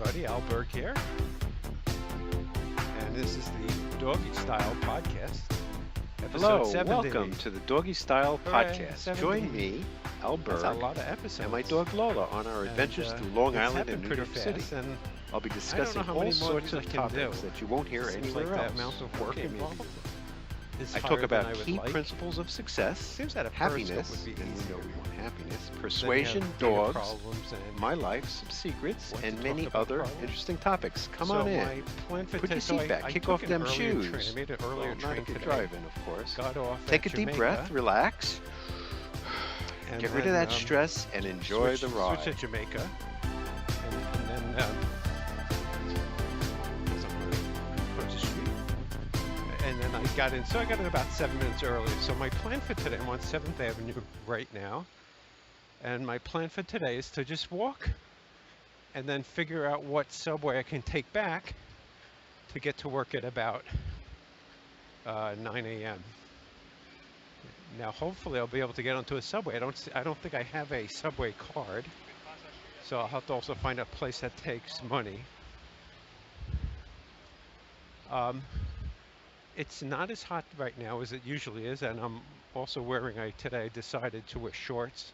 everybody. Al Berg here, and this is the Doggy Style Podcast, episode Hello, 70. welcome to the Doggy Style Hooray, Podcast. 70. Join me, Al That's a Berg, lot of episodes. and my dog Lola on our adventures through Long it's Island and happened New pretty York fast, City. and I'll be I don't know discussing how all many more sorts I of can topics do. that you won't hear It seems anywhere like the else. amount of work Okay, maybe. involved is I talk higher than I about would key like. principles of success, Seems that a happiness, Periscope would be and we easier. know we want happiness, Then you persuasion, have bigger dogs, problems and my life, some secrets, what to and talk many about other problems. interesting topics. Come so on in. My plan for Put your today, so seat back, I kick took off an them earlier shoes. Train. I made an earlier Well, not train if you're today. driving, of course. Got off Take at a deep Jamaica, breath, relax, and get rid then, of that stress, and enjoy the ride. Switch to Jamaica, and then across the street. And then I got in. So I got in about 7 minutes early. So my plan for today, I'm on 7th Avenue right now, and my plan for today is to just walk, and then figure out what subway I can take back to get to work at about 9 a.m. Now, hopefully, I'll be able to get onto a subway. I don't think I have a subway card, so I'll have to also find a place that takes money. Um, it's not as hot right now as it usually is, and I'm also wearing. Today I decided to wear shorts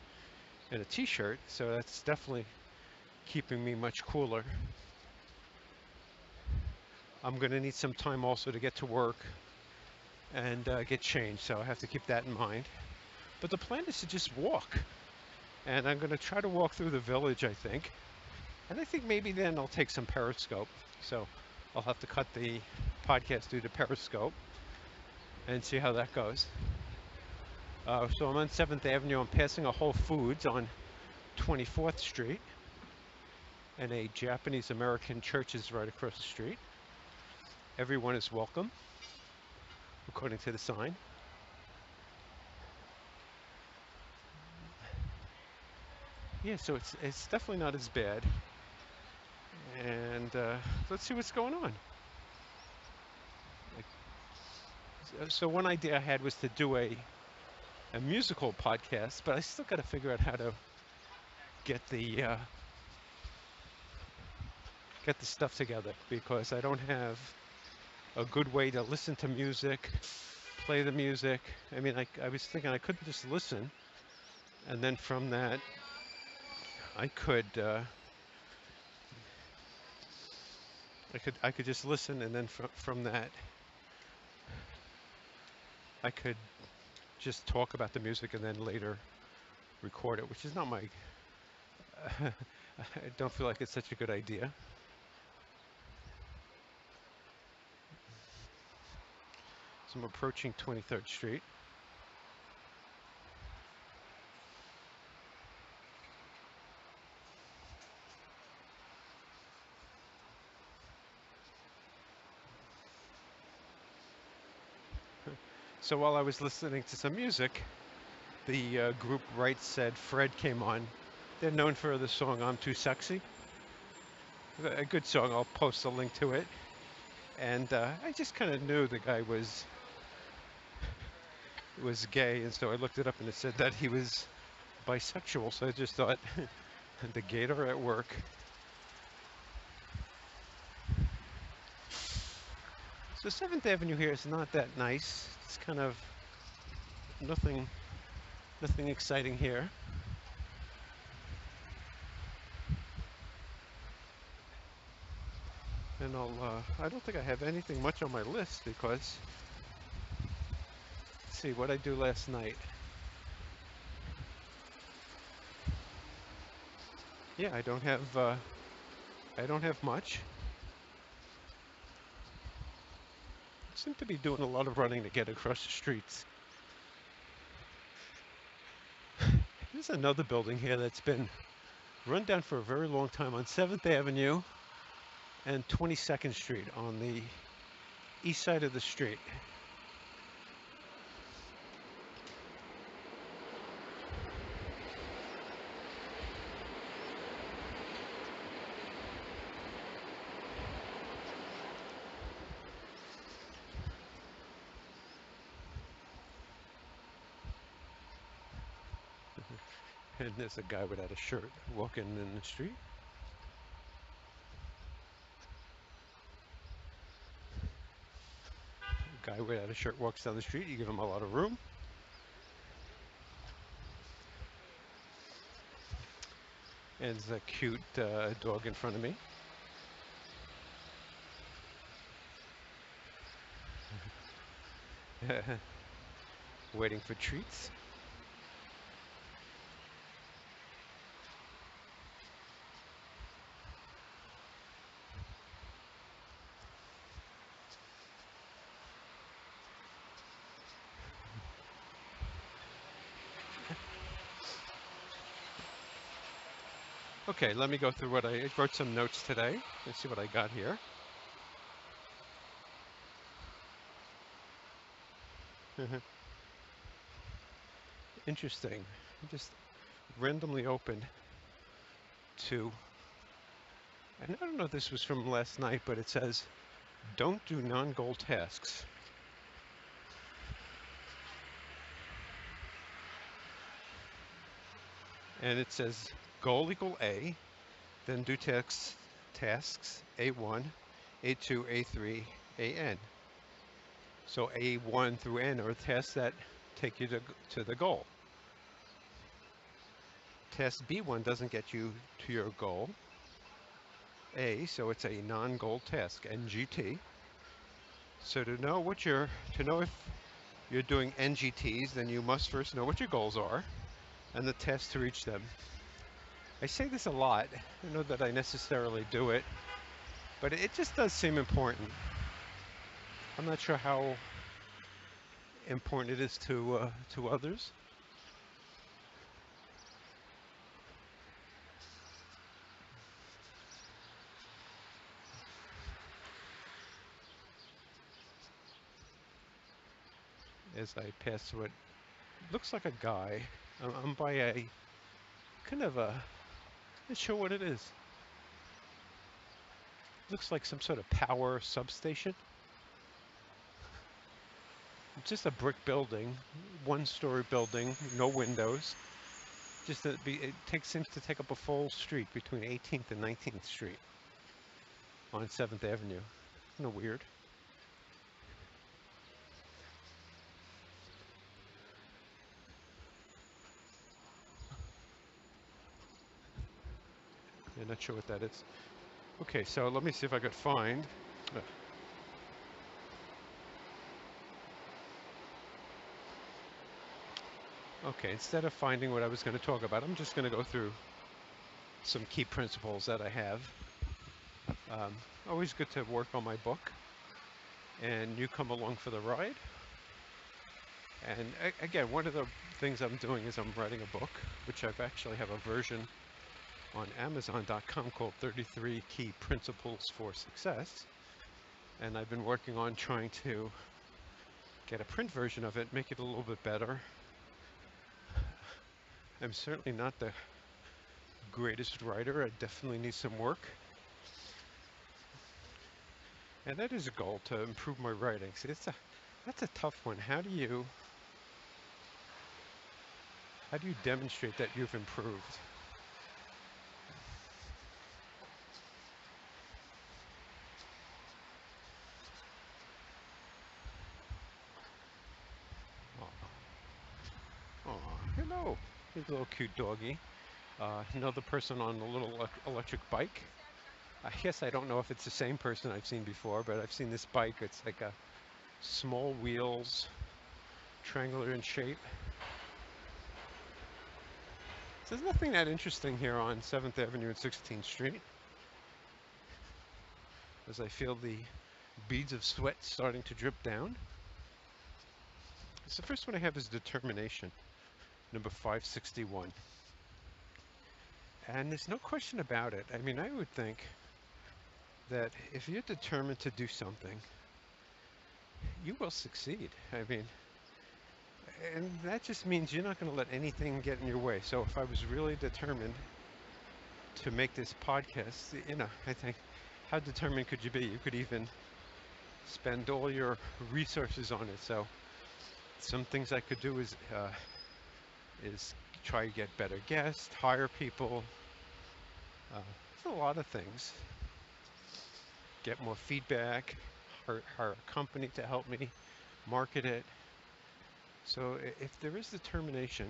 and a t-shirt, so that's definitely keeping me much cooler. I'm going to need some time also to get to work and get changed, so I have to keep that in mind. But the plan is to just walk, and I'm going to try to walk through the village, I think. And I think maybe then I'll take some Periscope. So I'll have to cut the podcast through the Periscope and see how that goes. So I'm on 7th Avenue. I'm passing a Whole Foods on 24th Street, and a Japanese American church is right across the street. Everyone is welcome, according to the sign. Yeah, so it's definitely not as bad. And let's see what's going on. So one idea I had was to do a musical podcast, but I still got to figure out how to get the stuff together, because I don't have a good way to listen to music, play the music. I mean, I was thinking I could just listen, and then from that I could I could just listen, and then from that I could just talk about the music and then later record it, which is not my I don't feel like it's such a good idea. So I'm approaching 23rd Street. So while I was listening to some music, the group Right Said Fred came on. They're known for the song "I'm Too Sexy." A good song. I'll post a link to it. And I just kind of knew the guy was gay, and so I looked it up, and it said that he was bisexual. So I just thought, the gator at work. So 7th Avenue here is not that nice. It's kind of nothing exciting here. And I don't think I have anything much on my list, because let's see what I do last night. Yeah, I don't have much. I seem to be doing a lot of running to get across the streets. There's another building here that's been run down for a very long time on 7th Avenue and 22nd Street on the east side of the street. And there's a guy without a shirt walking in the street. Guy without a shirt walks down the street, you give him a lot of room. And there's a cute dog in front of me. Waiting for treats. Okay, let me go through what I wrote some notes today. Let's see what I got here. Interesting. Just randomly opened to, and I don't know if this was from last night, but it says, don't do non-goal tasks. And it says goal equal A, then do tasks A1, A2, A3, AN. So A1 through N are tasks that take you to the goal. Task B1 doesn't get you to your goal, A, so it's a non-goal task, NGT. So to know if you're doing NGTs, then you must first know what your goals are and the tasks to reach them. I say this a lot. I don't know that I necessarily do it, but it just does seem important. I'm not sure how important it is to others. As I pass what looks like a guy, I'm by a kind of a, not sure what it is. Looks like some sort of power substation. It's just a brick building, one-story building, no windows. Just it seems to take up a full street between 18th and 19th Street on 7th Avenue. Isn't it weird? I'm not sure what that is. Okay, so let me see if I could find. Okay, instead of finding what I was going to talk about, I'm just going to go through some key principles that I have. Always good to work on my book, and you come along for the ride. And again, one of the things I'm doing is I'm writing a book, which I've actually have a version on Amazon.com called 33 Key Principles for Success. And I've been working on trying to get a print version of it, make it a little bit better. I'm certainly not the greatest writer. I definitely need some work. And that is a goal, to improve my writing. See, that's a tough one. How do you demonstrate that you've improved? Oh, hello. Here's a little cute doggy. Another person on a little electric bike. I guess I don't know if it's the same person I've seen before, but I've seen this bike. It's like a small wheels, triangular in shape. So there's nothing that interesting here on 7th Avenue and 16th Street. As I feel the beads of sweat starting to drip down. So the first one I have is determination, number 561. And there's no question about it. I mean, I would think that if you're determined to do something, you will succeed. I mean, and that just means you're not going to let anything get in your way. So if I was really determined to make this podcast, I think, how determined could you be? You could even spend all your resources on it. So some things I could do is try to get better guests, hire people. There's a lot of things. Get more feedback, hire a company to help me. market it. So if there is determination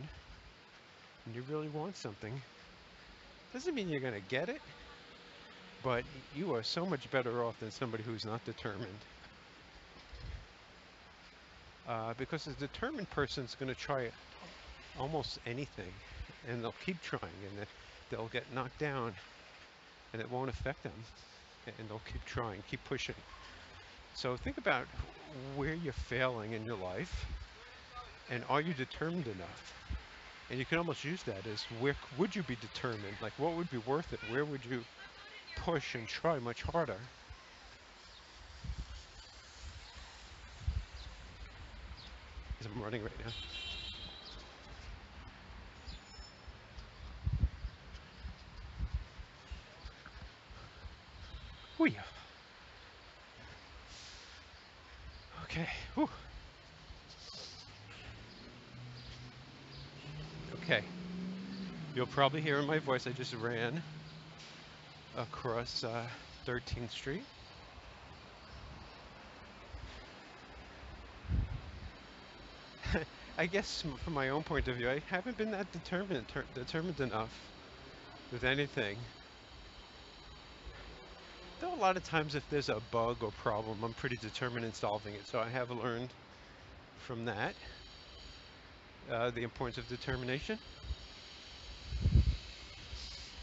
and you really want something, doesn't mean you're going to get it, but you are so much better off than somebody who's not determined. Because a determined person is going to try almost anything, and they'll keep trying, and they'll get knocked down, and it won't affect them, and they'll keep trying, keep pushing. So think about where you're failing in your life, and are you determined enough? And you can almost use that as where would you be determined? Like what would be worth it? Where would you push and try much harder? As I'm running right now. Oh yeah. Okay. Whew. Okay. You'll probably hear in my voice I just ran across 13th Street. I guess from my own point of view, I haven't been that determined enough with anything. Though a lot of times if there's a bug or problem, I'm pretty determined in solving it. So I have learned from that the importance of determination.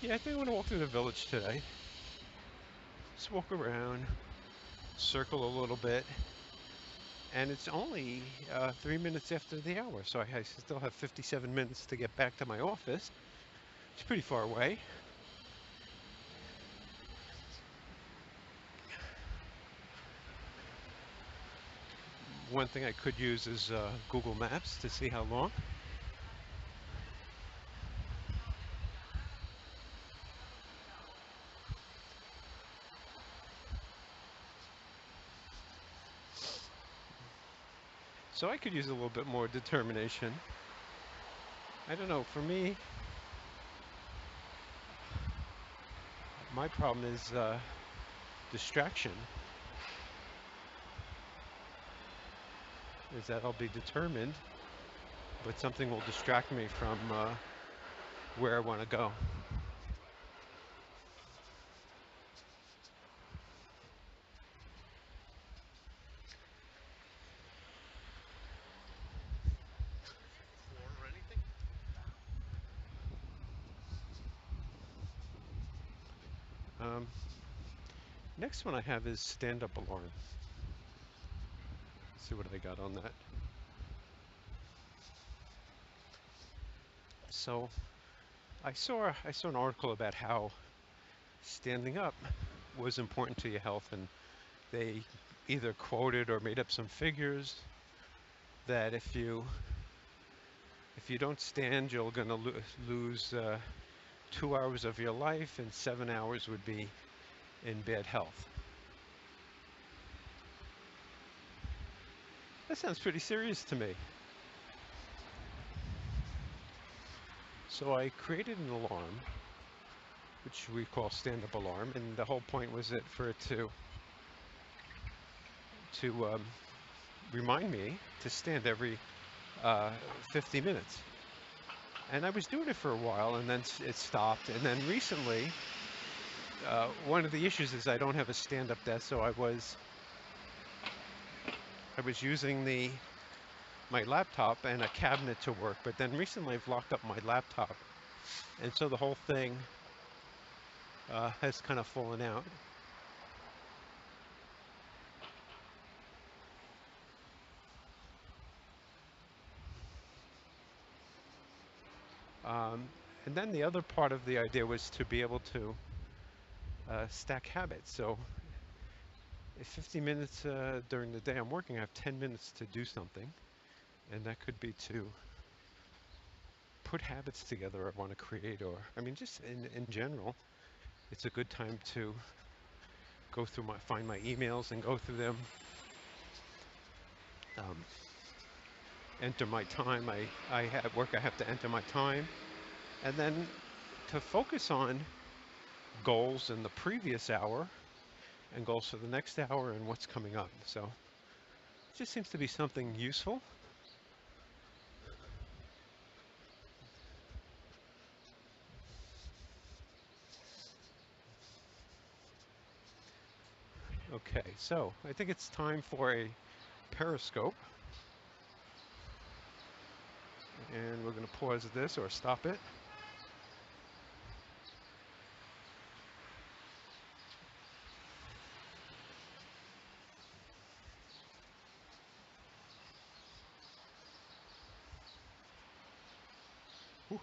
Yeah, I think I'm going to walk through the village today. Just walk around, circle a little bit. And it's only 3 minutes after the hour, so I still have 57 minutes to get back to my office. It's pretty far away. One thing I could use is Google Maps to see how long. So I could use a little bit more determination. I don't know, for me, my problem is distraction. Is that I'll be determined, but something will distract me from where I want to go. Um, Next one I have is stand-up alarm. Let's see what I got on that. So I saw an article about how standing up was important to your health, and they either quoted or made up some figures that if you don't stand, you're going to lose 2 hours of your life, and 7 hours would be in bad health. That sounds pretty serious to me. So I created an alarm, which we call stand-up alarm, and the whole point was that for it to remind me to stand every 50 minutes. And I was doing it for a while, and then it stopped. And then recently, one of the issues is I don't have a stand-up desk, so I was using my laptop and a cabinet to work. But then recently, I've locked up my laptop, and so the whole thing has kind of fallen out. And then the other part of the idea was to be able to stack habits. So if 50 minutes during the day I'm working, I have 10 minutes to do something. And that could be to put habits together I want to create, or, I mean, just in general, it's a good time to find my emails and go through them. Enter my time. At work, I have to enter my time. And then to focus on goals in the previous hour and goals for the next hour and what's coming up. So Just seems to be something useful. Okay, so I think it's time for a periscope, and we're going to pause this or stop it. Whew.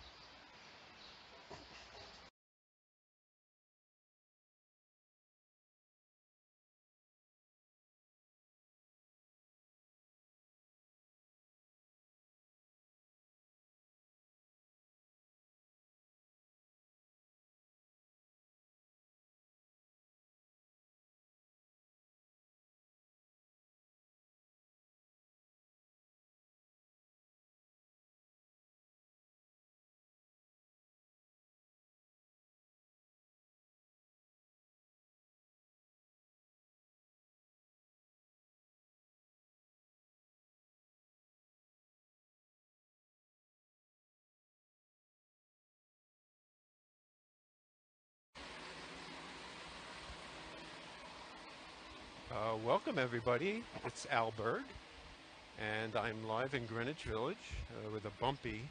Welcome everybody. It's Al Berg, and I'm live in Greenwich Village with a bumpy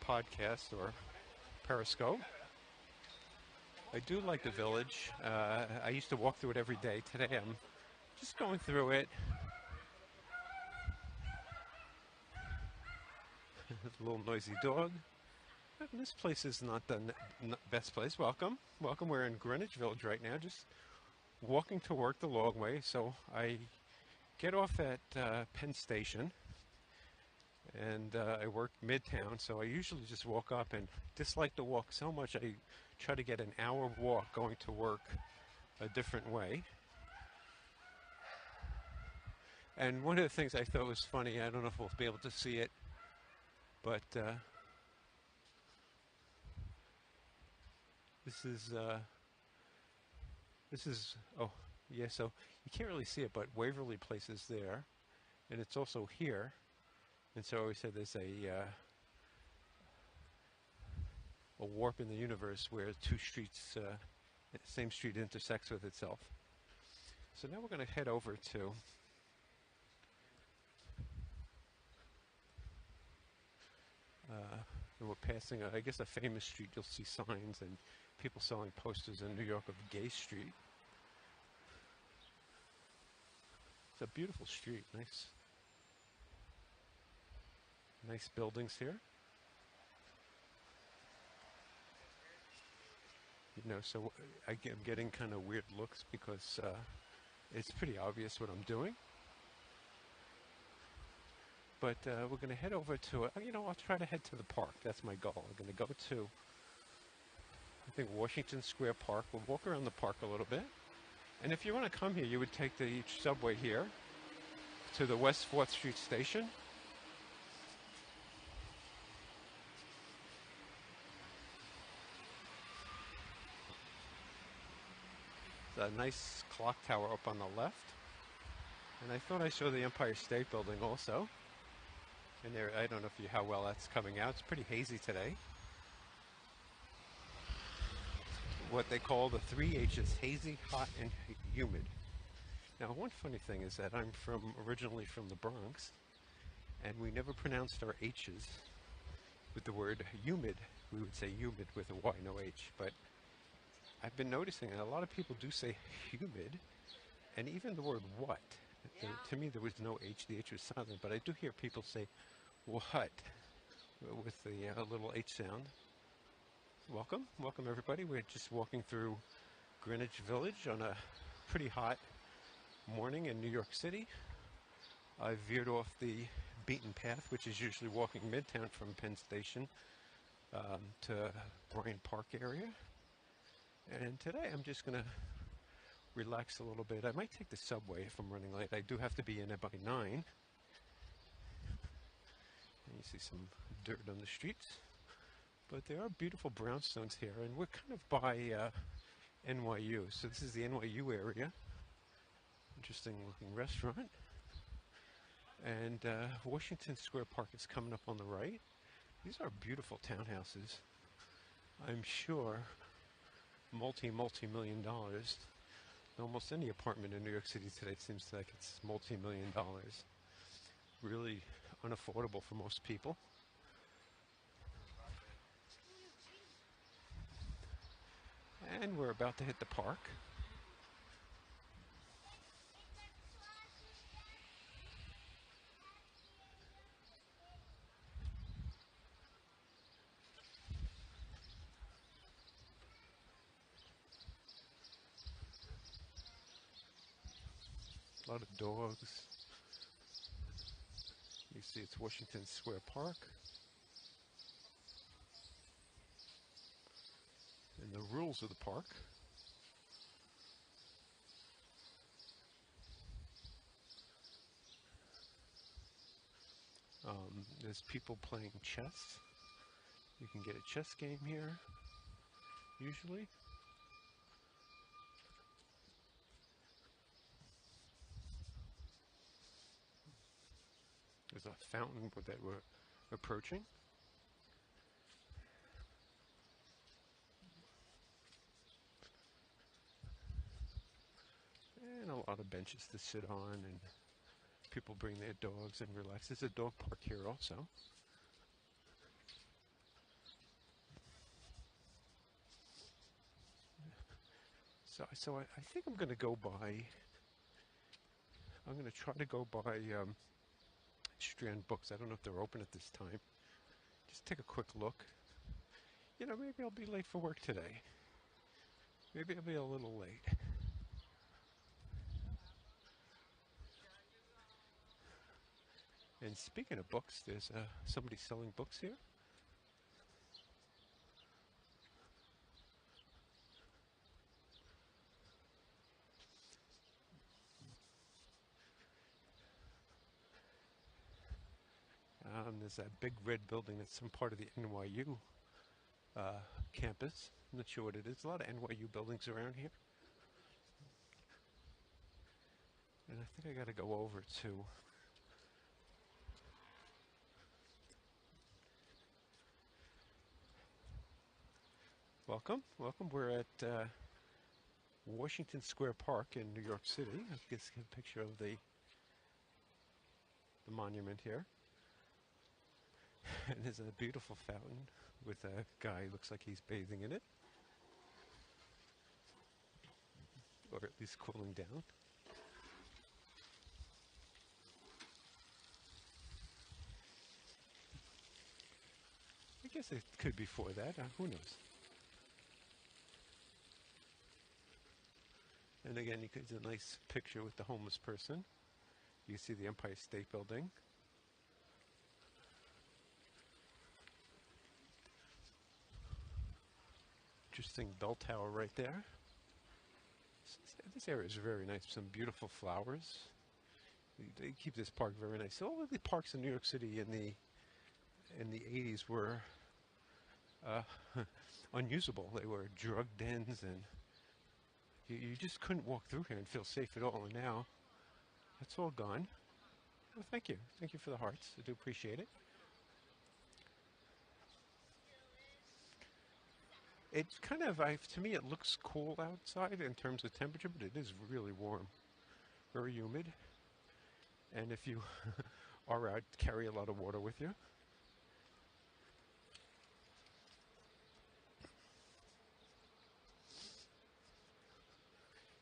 podcast or periscope. I do like the village. I used to walk through it every day. Today I'm just going through it. A little noisy dog. This place is not the best place. Welcome. Welcome. We're in Greenwich Village right now, just walking to work the long way. So I get off at Penn Station, and I work midtown. So I usually just walk up, and dislike the walk so much I try to get an hour walk going to work a different way. And one of the things I thought was funny, I don't know if we'll be able to see it, but this is, oh, yeah, so you can't really see it, but Waverly Place is there, and it's also here. And so I always said there's a warp in the universe where two streets, same street intersects with itself. So now we're going to head over to and we're passing, I guess, a famous street. You'll see signs and people selling posters in New York of Gay Street. It's a beautiful street. Nice buildings here. You know, so I'm getting kind of weird looks because it's pretty obvious what I'm doing. But we're going to head over to, I'll try to head to the park. That's my goal. I'm going to go to, I think, Washington Square Park. We'll walk around the park a little bit. And if you want to come here, you would take the subway here to the West 4th Street station. There's a nice clock tower up on the left. And I thought I saw the Empire State Building also. And there, I don't know how well that's coming out. It's pretty hazy today. What they call the 3 H's, hazy, hot, and humid. Now, one funny thing is that I'm originally from the Bronx, and we never pronounced our H's with the word humid. We would say humid with a Y, no H. But I've been noticing that a lot of people do say humid, and even the word what. To me, there was no H. The H was silent, but I do hear people say what with the little H sound. Welcome everybody. We're just walking through Greenwich Village on a pretty hot morning in New York City. I veered off the beaten path, which is usually walking midtown from Penn Station to Bryant Park area. And today I'm just going to relax a little bit. I might take the subway if I'm running late. I do have to be in it by 9. And you see some dirt on the streets. But there are beautiful brownstones here, and we're kind of by NYU. So this is the NYU area. Interesting looking restaurant. And Washington Square Park is coming up on the right. These are beautiful townhouses. I'm sure multi-million dollars. Almost any apartment in New York City today seems like it's multi-million dollars. Really unaffordable for most people. And we're about to hit the park. A lot of dogs. You see it's Washington Square Park. And the rules of the park. There's people playing chess. You can get a chess game here, usually. There's a fountain that we're approaching. And a lot of benches to sit on, and people bring their dogs and relax. There's a dog park here also. So I think I'm going to go by, I'm going to try to go by Strand Books. I don't know if they're open at this time. Just take a quick look. You know, maybe I'll be late for work today. Maybe I'll be a little late. And speaking of books, there's somebody selling books here. There's that big red building that's some part of the NYU campus. I'm not sure what it is. A lot of NYU buildings around here. And I think I got to go over to welcome. We're at Washington Square Park in New York City. I'll just get a picture of the monument here. And there's a beautiful fountain with a guy who looks like he's bathing in it. Or at least cooling down. I guess it could be for that. Who knows? And again, it's a nice picture with the homeless person. You see the Empire State Building. Interesting bell tower right there. This area is very nice. Some beautiful flowers. They keep this park very nice. So all of the parks in New York City in the 80s were unusable. They were drug dens, and you just couldn't walk through here and feel safe at all. And now that's all gone. Well, thank you. Thank you for the hearts. I do appreciate it. It's kind of, to me, it looks cool outside in terms of temperature, but it is really warm, very humid. And if you are out, carry a lot of water with you.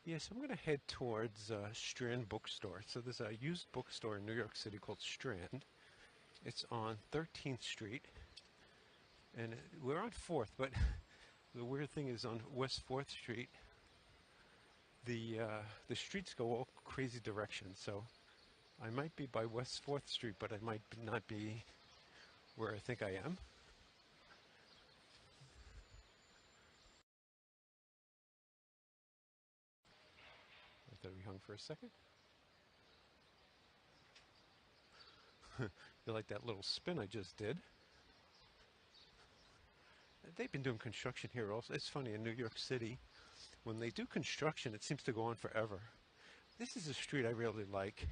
Yes, I'm going to head towards Strand Bookstore. So there's a used bookstore in New York City called Strand. It's on 13th Street. And we're on 4th, but the weird thing is on West 4th Street, the streets go all crazy directions. So I might be by West 4th Street, but I might not be where I think I am. I thought we hung for a second. You like that little spin I just did? They've been doing construction here also. It's funny, in New York City, when they do construction, it seems to go on forever. This is a street I really like,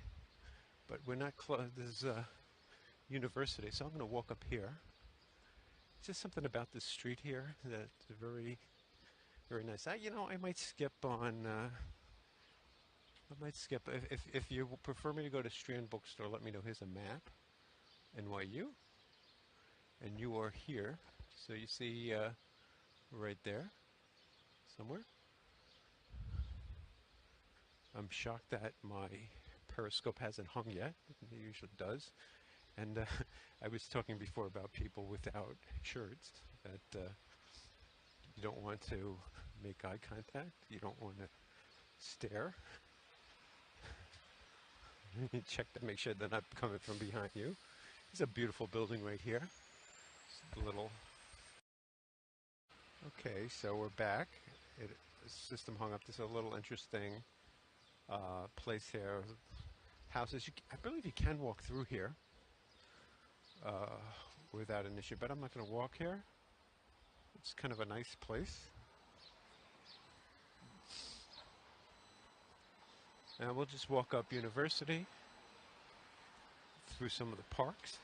but we're not close. This is a university, so I'm going to walk up here. It's just something about this street here that's very, very nice. I might skip on. I might skip. If you prefer me to go to Strand Bookstore, let me know. Here's a map. NYU, and you are here. So you see right there, somewhere. I'm shocked that my periscope hasn't hung yet. It usually does. And I was talking before about people without shirts, that you don't want to make eye contact. You don't want to stare. You check to make sure they're not coming from behind you. It's a beautiful building right here. Just a little. Okay, so we're back. The system hung up. This is a little interesting place here. Houses. I believe you can walk through here without an issue, but I'm not going to walk here. It's kind of a nice place. And we'll just walk up University through some of the parks.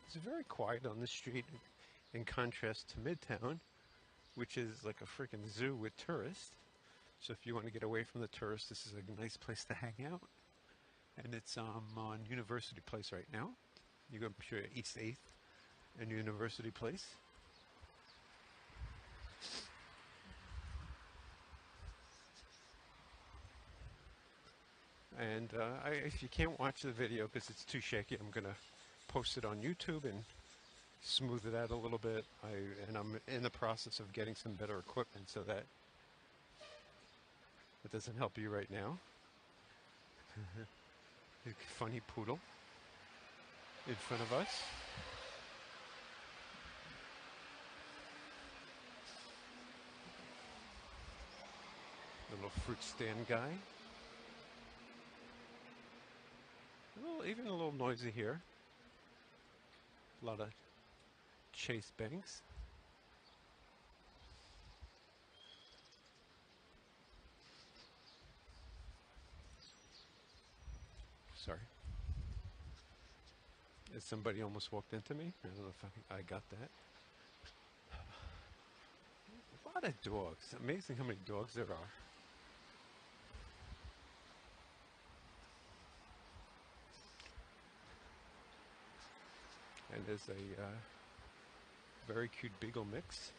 It's very quiet on the street in contrast to Midtown, which is like a freaking zoo with tourists. So if you want to get away from the tourists, this is a nice place to hang out. And it's on University Place right now. You go to East 8th and University Place. And if you can't watch the video because it's too shaky, I'm going to post it on YouTube and smooth it out a little bit. And I'm in the process of getting some better equipment so that it doesn't help you right now. Funny poodle in front of us. Little fruit stand guy. Even a little noisy here. A lot of Chase banks. Sorry. Somebody almost walked into me. I don't know if I got that. A lot of dogs. Amazing how many dogs there are. And there's a very cute beagle mix.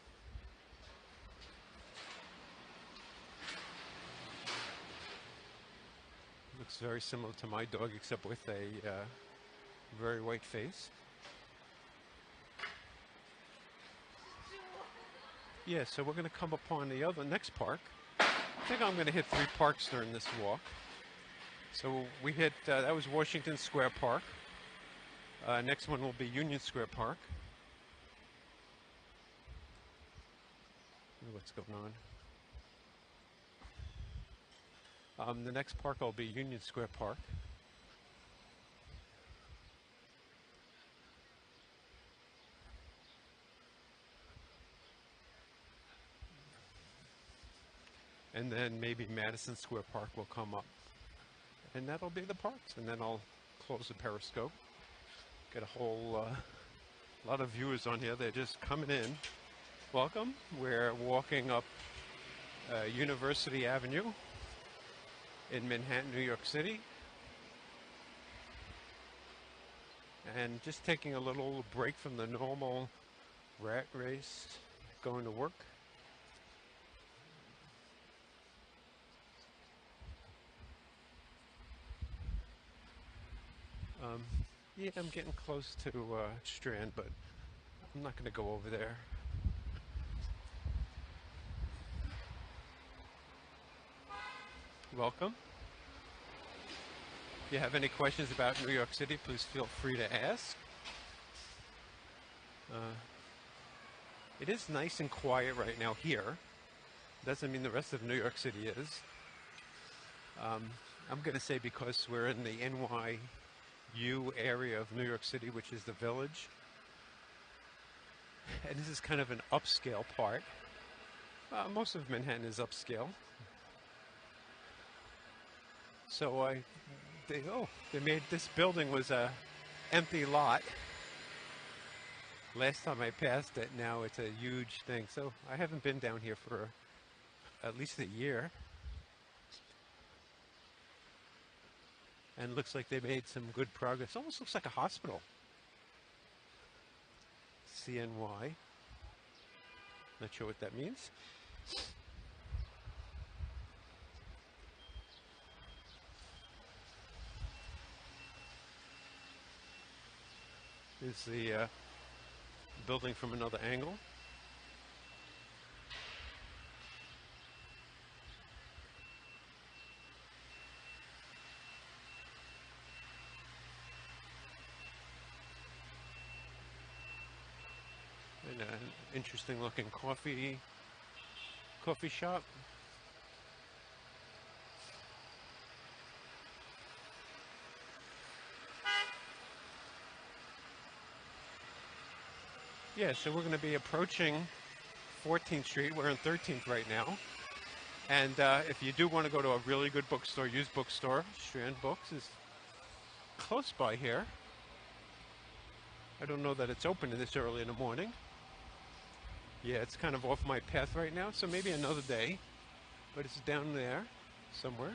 Looks very similar to my dog, except with a very white face. Yeah, so we're going to come upon the next park. I think I'm going to hit 3 parks during this walk. So we hit, that was Washington Square Park. Next one will be Union Square Park. What's going on? The next park will be Union Square Park. And then maybe Madison Square Park will come up. And that'll be the parks. And then I'll close the periscope. Get a whole lot of viewers on here. They're just coming in. Welcome. We're walking up University Avenue in Manhattan, New York City. And just taking a little break from the normal rat race going to work. Yeah, I'm getting close to Strand, but I'm not going to go over there. Welcome. If you have any questions about New York City, please feel free to ask. It is nice and quiet right now here. Doesn't mean the rest of New York City is. I'm going to say because we're in the NYU area of New York City, which is the Village. And this is kind of an upscale part. Most of Manhattan is upscale. So they made this building was a empty lot. Last time I passed it, now it's a huge thing. So I haven't been down here for at least a year. And looks like they made some good progress. Almost looks like a hospital. CNY. Not sure what that means. Is the building from another angle. And an interesting looking coffee shop. Yeah, so we're going to be approaching 14th Street. We're on 13th right now. And if you do want to go to a really good bookstore, used bookstore, Strand Books is close by here. I don't know that it's open this early in the morning. Yeah, it's kind of off my path right now, so maybe another day. But it's down there somewhere.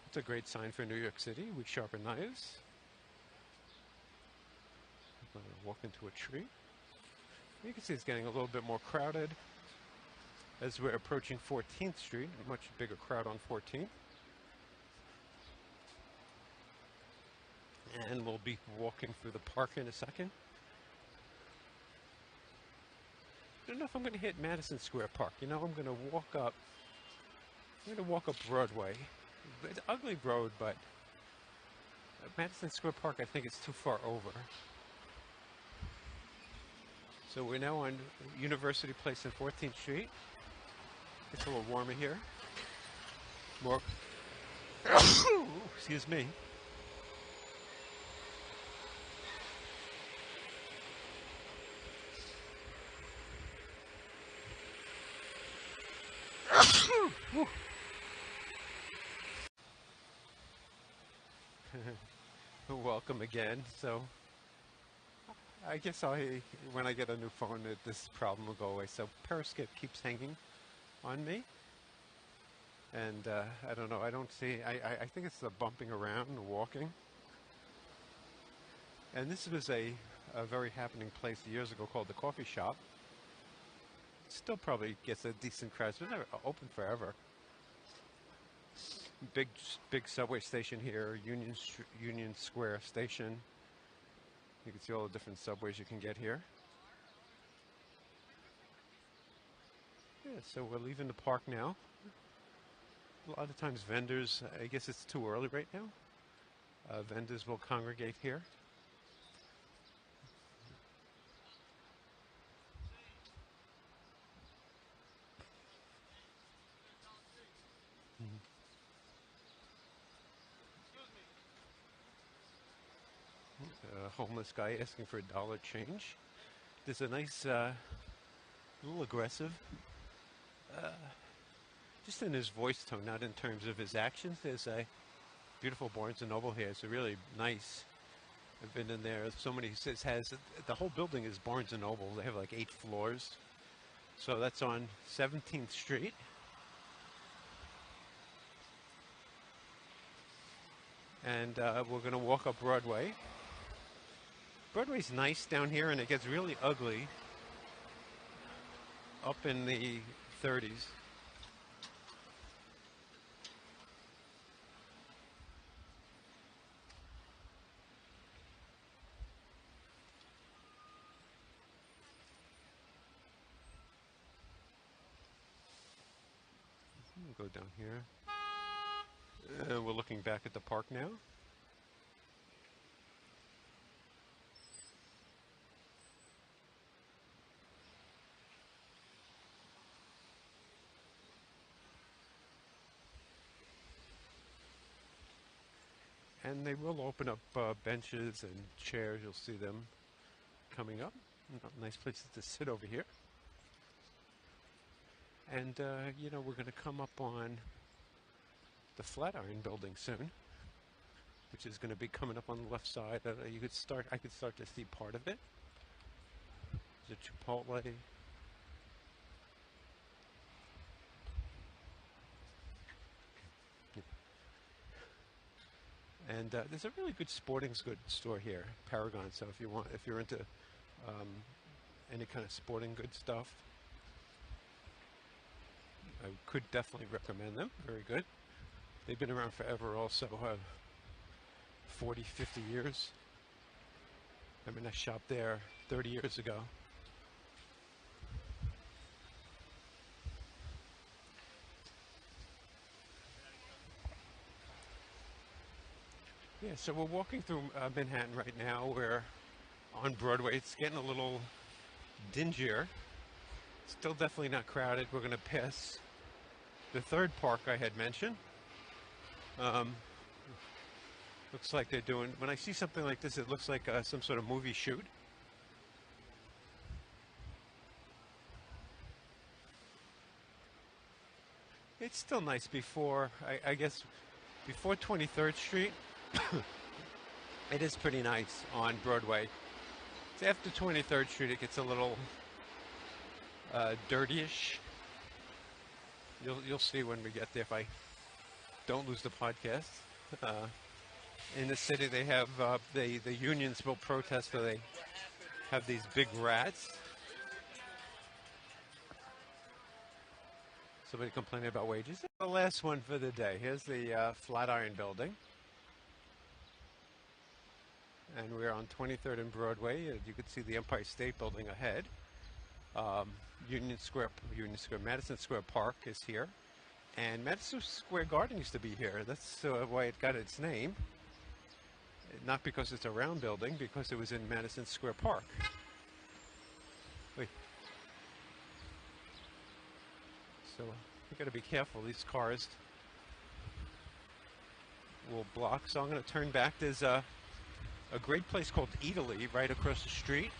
It's a great sign for New York City. We sharpen knives. I'm going to walk into a tree. You can see it's getting a little bit more crowded as we're approaching 14th Street. A much bigger crowd on 14th. And we'll be walking through the park in a second. I don't know if I'm going to hit Madison Square Park. You know, I'm going to walk up Broadway. It's an ugly road, but Madison Square Park, I think it's too far over. So we're now on University Place and 14th Street. It's a little warmer here. More. Excuse me. Welcome again. So I guess when I get a new phone, this problem will go away. So Periscope keeps hanging on me. And I don't know, I don't see, I think it's the bumping around and walking. And this was a very happening place years ago called the Coffee Shop. Still probably gets a decent crowd. It's been open forever. Big subway station here, Union Square Station. You can see all the different subways you can get here. Yeah, so we're leaving the park now. A lot of times vendors, I guess it's too early right now. Vendors will congregate here. A homeless guy asking for $1 change. There's a nice, little aggressive, just in his voice tone, not in terms of his actions. There's a beautiful Barnes & Noble here. It's a really nice. I've been in there. So many. It has the whole building is Barnes & Noble. They have like 8 floors. So that's on 17th Street. And we're going to walk up Broadway. Broadway's nice down here, and it gets really ugly up in the 30s. We'll go down here. We're looking back at the park now. And they will open up benches and chairs. You'll see them coming up. Nice places to sit over here. And, we're going to come up on the Flatiron building soon, which is going to be coming up on the left side. I could start to see part of it. There's a Chipotle. And there's a really good sporting goods store here, Paragon. So if you're into any kind of sporting goods stuff, I could definitely recommend them. Very good. They've been around forever also, 40, 50 years. I mean, I shopped there 30 years ago. Yeah, so we're walking through Manhattan right now. We're on Broadway. It's getting a little dingier. Still definitely not crowded. We're going to pass the third park I had mentioned. Looks like they're doing, when I see something like this, it looks like some sort of movie shoot. It's still nice before, I guess, before 23rd Street. It is pretty nice on Broadway. It's after 23rd Street, it gets a little dirtyish. You'll see when we get there if I don't lose the podcast. In the city, they have the unions will protest, so they have these big rats. Somebody complaining about wages. The last one for the day. Here's the Flatiron building. And we're on 23rd and Broadway. You can see the Empire State Building ahead. Madison Square Park is here. And Madison Square Garden used to be here. That's why it got its name. Not because it's a round building, because it was in Madison Square Park. Wait. So you got to be careful. These cars will block. So I'm going to turn back. There's a great place called Italy right across the street.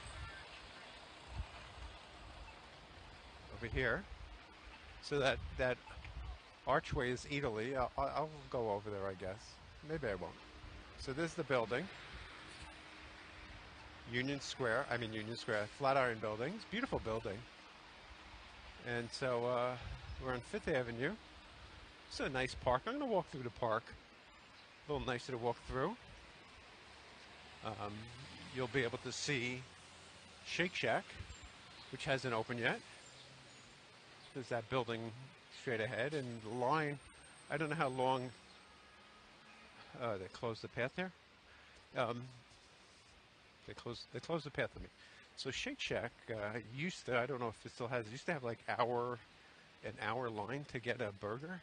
Over here. So that archway is Italy. I'll go over there, I guess. Maybe I won't. So this is the building. Union Square, Flatiron building. It's a beautiful building. And so we're on 5th Avenue. It's a nice park. I'm going to walk through the park. A little nicer to walk through. You'll be able to see Shake Shack, which hasn't opened yet. There's that building straight ahead, and the line, I don't know how long. They closed the path there. They closed the path for me. So Shake Shack used to, I don't know if it still has, it used to have like an hour line to get a burger.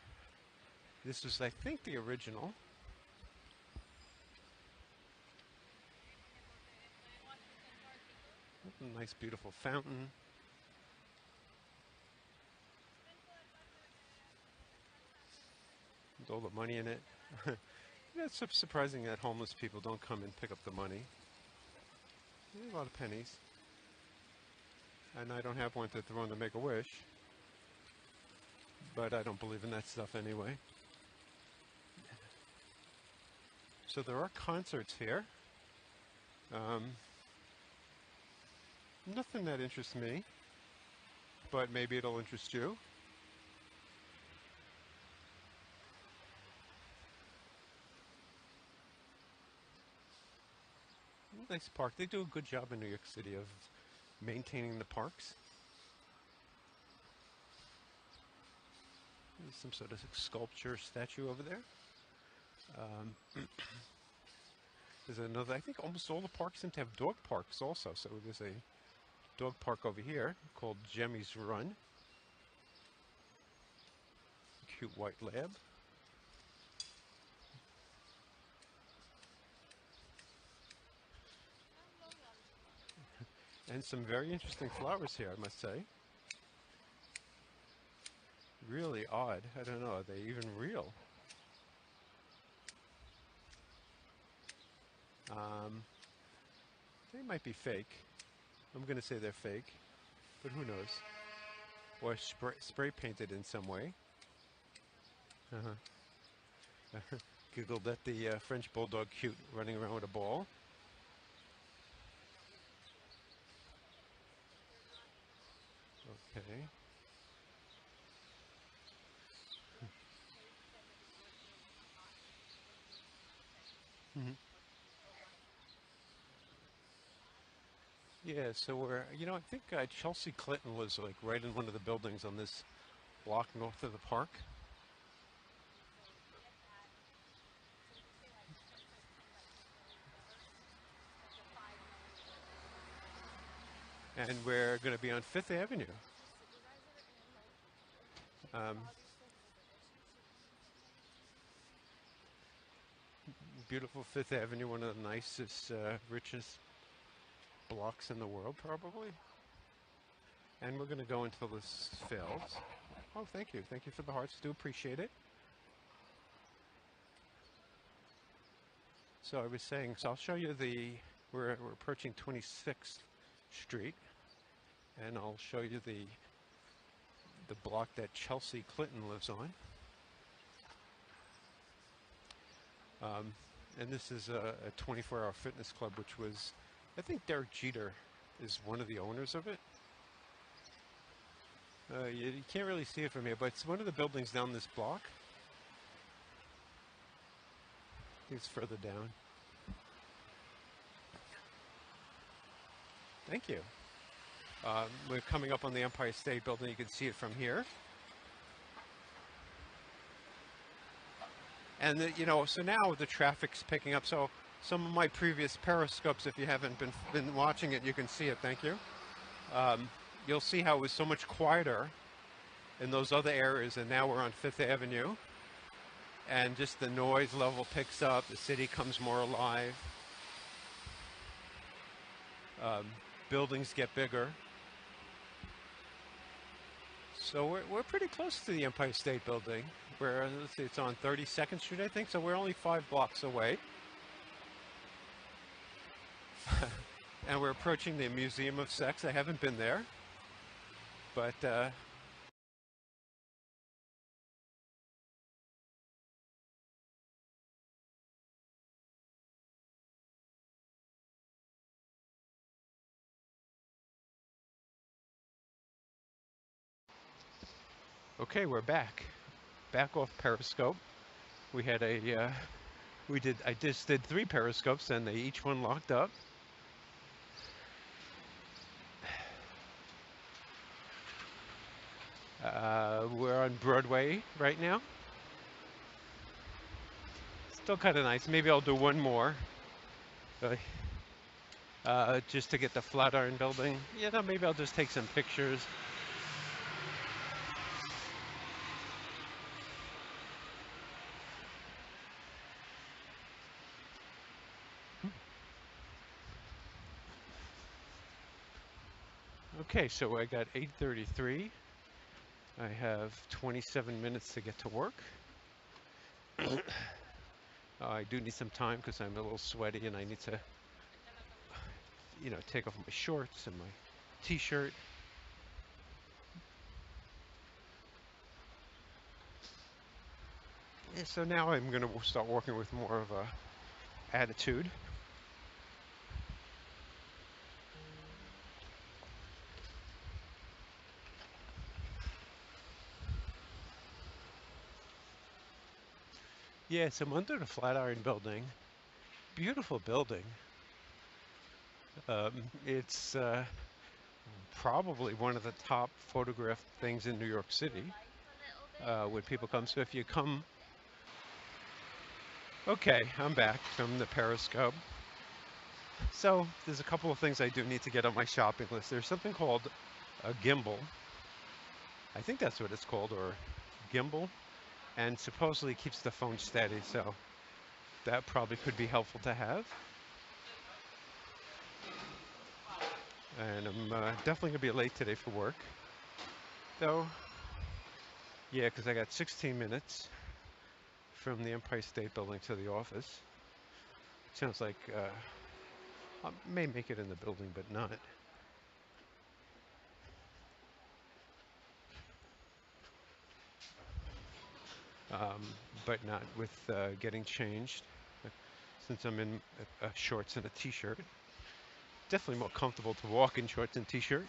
This was, I think, the original. A nice, beautiful fountain. With all the money in it. Yeah, it's surprising that homeless people don't come and pick up the money. A lot of pennies. And I don't have one to throw in the Make-A-Wish. But I don't believe in that stuff anyway. So there are concerts here. Nothing that interests me. But maybe it'll interest you. Nice park. They do a good job in New York City of maintaining the parks. There's some sort of sculpture statue over there. There's another, I think almost all the parks seem to have dog parks also. So there's a dog park over here called Jemmy's Run. Cute white lab. And some very interesting flowers here, I must say. Really odd. I don't know, are they even real? They might be fake. I'm going to say they're fake, but who knows? Or spray painted in some way. Uh-huh. Giggled at the French bulldog cute running around with a ball. Okay. Mhm. Yeah, so I think Chelsea Clinton was like right in one of the buildings on this block north of the park. And we're going to be on Fifth Avenue. Um, Beautiful Fifth Avenue, one of the nicest, richest blocks in the world, probably. And we're going to go until this fails. Oh, thank you. Thank you for the hearts. Do appreciate it. So I was saying, so I'll show you we're approaching 26th Street, and I'll show you the block that Chelsea Clinton lives on. And this is a 24-hour fitness club, which was, I think Derek Jeter is one of the owners of it. You can't really see it from here, but it's one of the buildings down this block. I think it's further down. Thank you. We're coming up on the Empire State Building. You can see it from here. And so now the traffic's picking up. So some of my previous periscopes, if you haven't been watching it, you can see it. Thank you. You'll see how it was so much quieter in those other areas, and now we're on Fifth Avenue, and just the noise level picks up. The city comes more alive. Buildings get bigger. So we're pretty close to the Empire State Building. Let's see, it's on 32nd Street, I think. So we're only 5 blocks away. And we're approaching the Museum of Sex. I haven't been there, but okay, we're back off Periscope. We had I just did 3 periscopes, and each one locked up. We're on Broadway right now. Still kind of nice. Maybe I'll do one more, just to get the Flatiron Building. Maybe I'll just take some pictures. Okay, so I got 8:33. I have 27 minutes to get to work. I do need some time because I'm a little sweaty and I need to, take off my shorts and my t-shirt. Yeah, so now I'm going to start working with more of a attitude. Yes, I'm under the Flatiron Building. Beautiful building. It's probably one of the top photographed things in New York City when people come. So if you come, okay, I'm back from the Periscope. So there's a couple of things I do need to get on my shopping list. There's something called a gimbal. I think that's what it's called, or gimbal, and supposedly keeps the phone steady. So that probably could be helpful to have. And I'm definitely gonna be late today for work, though. Yeah, because I got 16 minutes from the Empire State Building to the office. Sounds like I may make it in the building, but not. um, but not with getting changed. Since I'm in shorts and a t-shirt, definitely more comfortable to walk in shorts and t-shirt.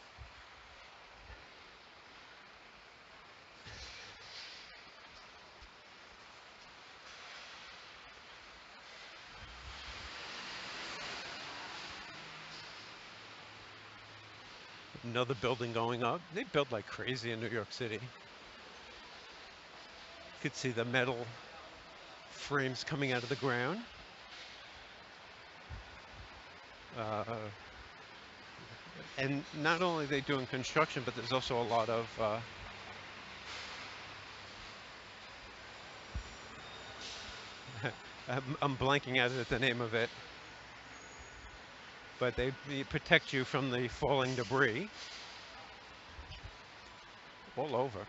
Another building going up. They build like crazy in New York City. You could see the metal frames coming out of the ground. Uh, and not only are they doing construction, but there's also a lot of I'm blanking out at the name of it, but they protect you from the falling debris all over.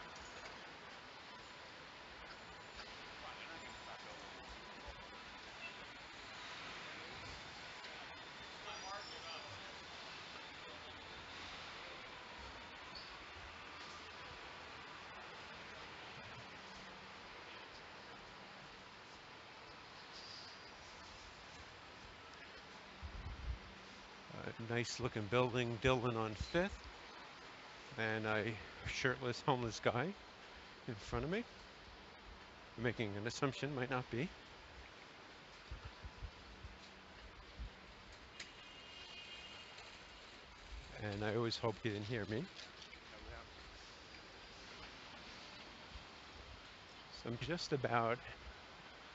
Nice looking building, Dillon on 5th, and a shirtless homeless guy in front of me. I'm making an assumption, might not be. And I always hope he didn't hear me. So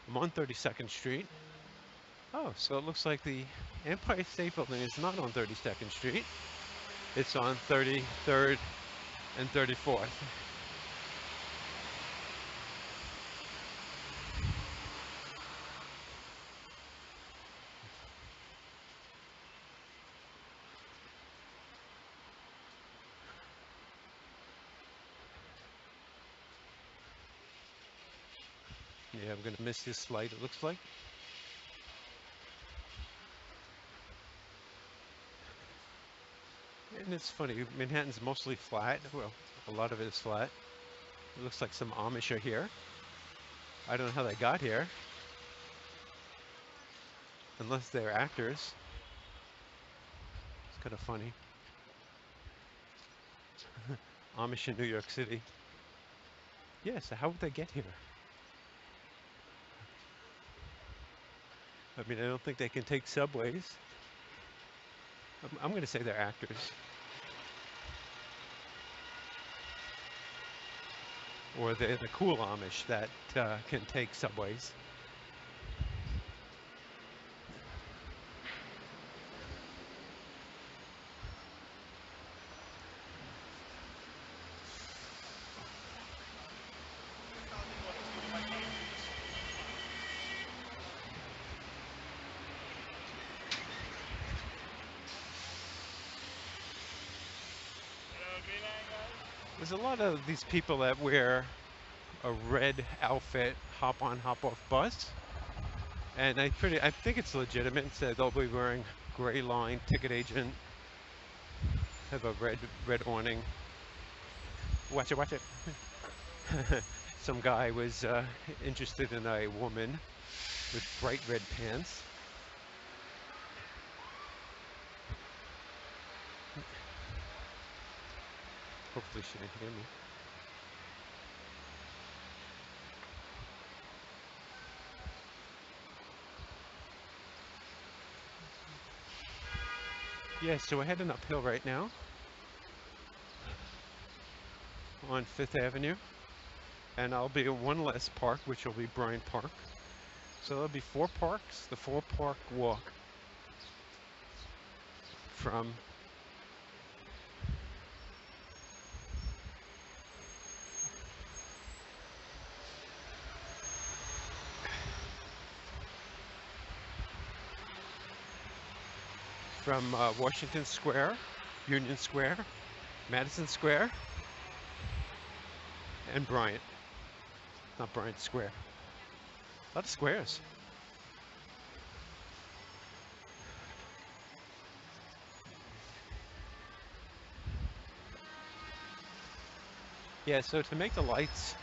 I'm on 32nd Street. Oh, so it looks like the Empire State Building is not on 32nd Street. It's on 33rd and 34th. Yeah, I'm gonna miss this light, it looks like. And it's funny, Manhattan's mostly flat. Well, a lot of it is flat. It looks like some Amish are here. I don't know how they got here, unless they're actors. It's kind of funny. Amish in New York City. Yeah, so how would they get here? I mean, I don't think they can take subways. I'm going to say they're actors. Or they're the cool Amish that can take subways. There's a lot of these people that wear a red outfit, hop on, hop off bus. And I think it's legitimate. So they'll be wearing gray line, ticket agent, have a red awning. Watch it, watch it. Some guy was interested in a woman with bright red pants. Hopefully she didn't hear me. Yeah, so we're heading uphill right now on 5th Avenue. And I'll be in one less park, which will be Bryant Park. So there'll be 4 parks, the 4-park walk from Washington Square, Union Square, Madison Square, and Bryant. Not Bryant Square. A lot of squares. Yeah, so to make the lights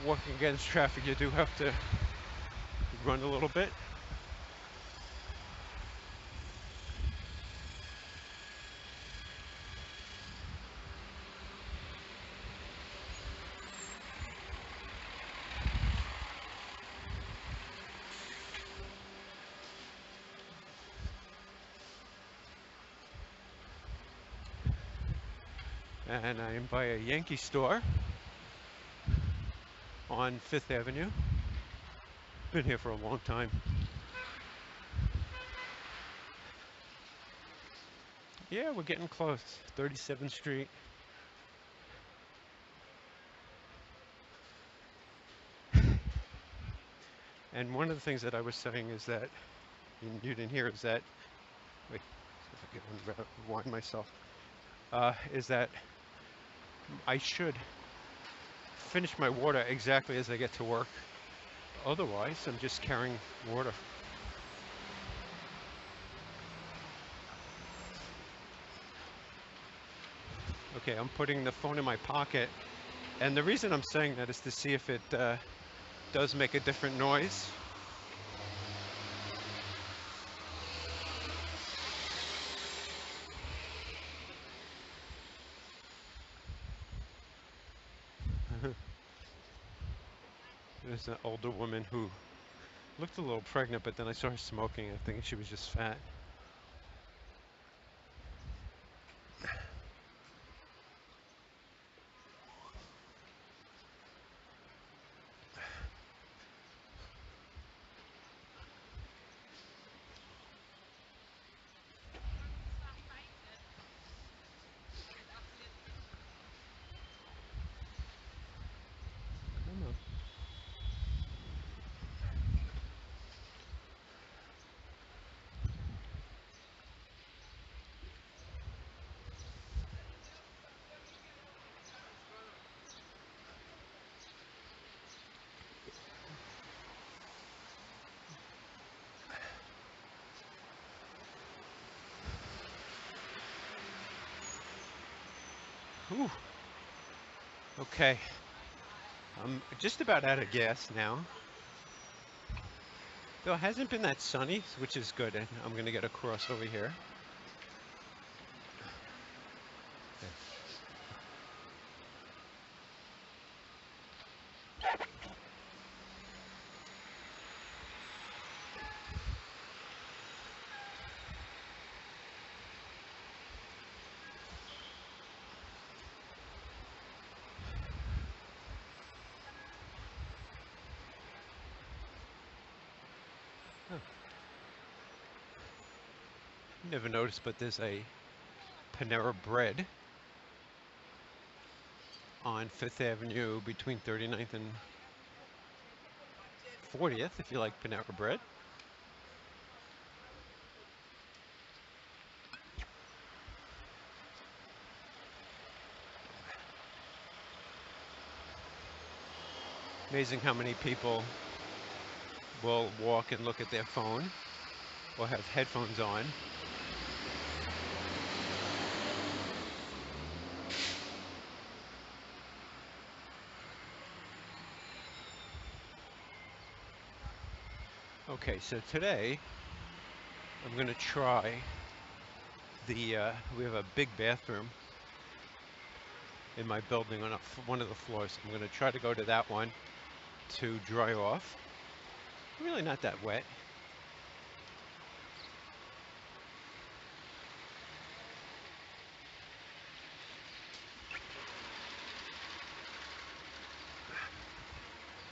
walking against traffic, you do have to run a little bit. And I am by a Yankee store on 5th Avenue. Been here for a long time. Yeah, we're getting close. 37th Street. And one of the things that I was saying is that, you didn't hear, is that, wait, see if I can rewind myself, is that I should finish my water exactly as I get to work. Otherwise, I'm just carrying water. Okay, I'm putting the phone in my pocket. And the reason I'm saying that is to see if it does make a different noise. There's an older woman who looked a little pregnant, but then I saw her smoking. I think she was just fat. Come on. Whew. Okay, I'm just about out of gas now. Though it hasn't been that sunny, which is good. And I'm gonna get across over here. Huh. Never noticed, but there's a Panera Bread on 5th Avenue between 39th and 40th, if you like Panera Bread. Amazing how many people will walk and look at their phone or have headphones on. Okay, so today I'm gonna try we have a big bathroom in my building on one of the floors. I'm gonna try to go to that one to dry off. Really not that wet.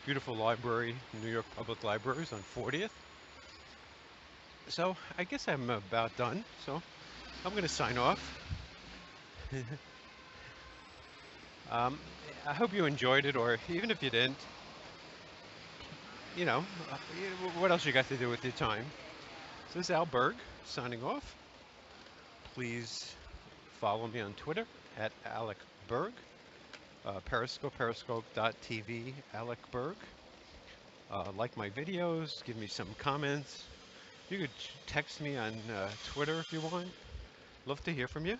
Beautiful library, New York Public Libraries on 40th. So I guess I'm about done. So I'm going to sign off. um, I hope you enjoyed it, or even if you didn't, you know, what else you got to do with your time? So this is Al Berg signing off. Please follow me on Twitter at Alec Berg. Periscope, periscope.tv, Alec Berg. Like my videos, give me some comments. You could text me on Twitter if you want. Love to hear from you.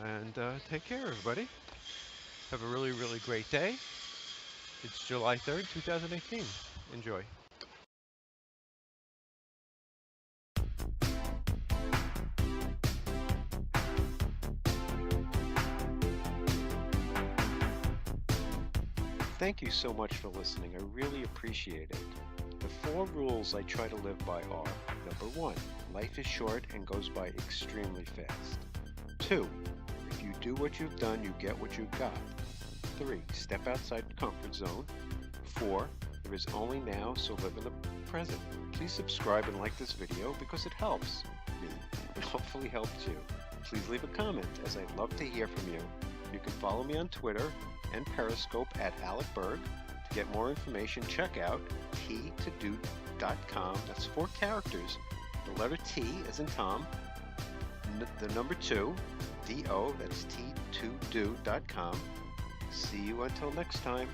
And take care, everybody. Have a really, really great day. It's July 3rd, 2018. Enjoy. Thank you so much for listening. I really appreciate it. The 4 rules I try to live by are: number 1, life is short and goes by extremely fast. 2, if you do what you've done, you get what you've got. 3, step outside your comfort zone. 4, there is only now, so live in the present. Please subscribe and like this video because it helps me and hopefully helps you. Please leave a comment, as I'd love to hear from you. You can follow me on Twitter and Periscope at Alec Berg. To get more information, check out t2do.com. That's 4 characters. The letter T as in Tom, the number 2, D-O, that's t2do.com. See you until next time.